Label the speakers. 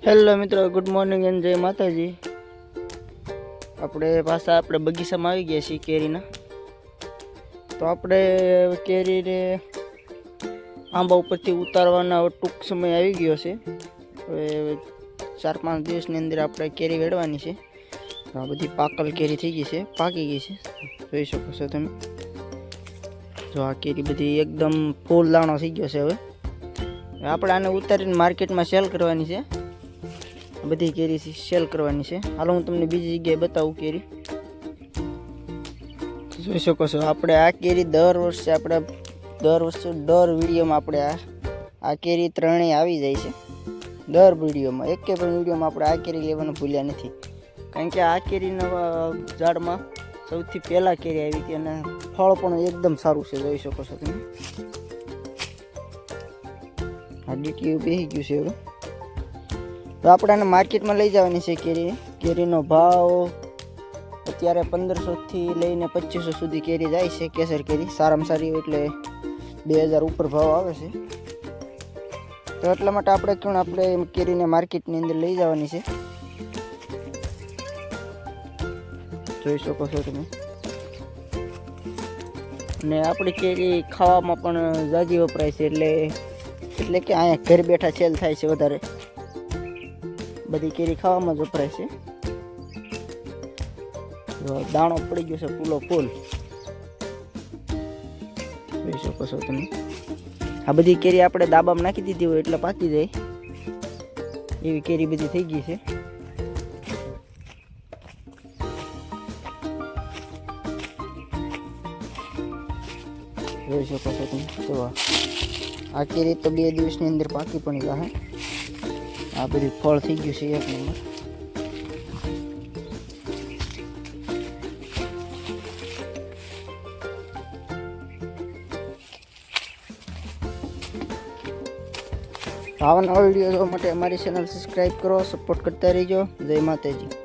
Speaker 1: Hello મિત્રો, good morning and જય માતાજી। આપણે પાછા આપણે બગીચામાં આવી ગયા છીએ કેરીના। તો આપણે કેરીને આંબા ઉપરથી ઉતારવાના ટૂંક સમય આવી ગયો છે। હવે 4-5 દિવસની અંદર આપણે કેરી વેડવાની છે। આ બધી પાકલ કેરી થઈ ગઈ છે, પાકી ગઈ છે, જોઈ શકો છો તમે। જો આ કેરી બધી એકદમ ફૂલ દાણો થઈ ગયો છે। હવે આપણે આને ઉતારીને માર્કેટમાં સેલ કરવાની છે। બધી કેરી સેલ કરવાની છે। હાલો હું તમને બીજી જગ્યાએ બતાવું કેરી। જોઈ શકો છો આપણે આ કેરી દર વર્ષે દર વિડીયોમાં આપણે આ કેરી ત્રણેય આવી જાય છે। દર વિડીયોમાં એક પણ વિડીયોમાં આપણે આ કેરી લેવાનું ભૂલ્યા નથી, કારણ કે આ કેરીના ઝાડમાં સૌથી પહેલાં કેરી આવી હતી અને ફળ પણ એકદમ સારું છે, જોઈ શકો છો તમે। આ ડીટીયુ બેસી ગયું છે। હવે તો આપણે આને માર્કેટમાં લઈ જવાની છે કેરીનો ભાવ અત્યારે 1500 થી લઈને 2500 સુધી કેરી જાય છે। કેસર કેરી સારામાં સારી હોય એટલે 2000 ઉપર ભાવ આવે છે। તો એટલા માટે આપણે કેરીને માર્કેટની અંદર લઈ જવાની છે, જોઈ શકો છો તમે। અને આપણી કેરી ખાવામાં પણ ઝાઝી વપરાય છે, એટલે કે અહીંયા ઘર બેઠા સેલ થાય છે વધારે। બધી કેરી ખાવામાં જ વપરાય છે। દાણો પડી ગયો છે ફૂલો ફૂલ, જોઈ શકો છો તમે। આ બધી કેરી આપણે દાબામાં નાખી દીધી હોય એટલે પાકી જાય એવી કેરી બધી થઈ ગઈ છે। જોઈ શકો છો તમે। તો આ કેરી તો 2 દિવસની અંદર પાકી પણ જશે। આ બધી ફળ થઈ ગયું છે એક નંબર। આવા નવા વિડીયો જોવા માટે અમારી ચેનલ સબસ્ક્રાઈબ કરો, સપોર્ટ કરતા રહેજો। જય માતાજી।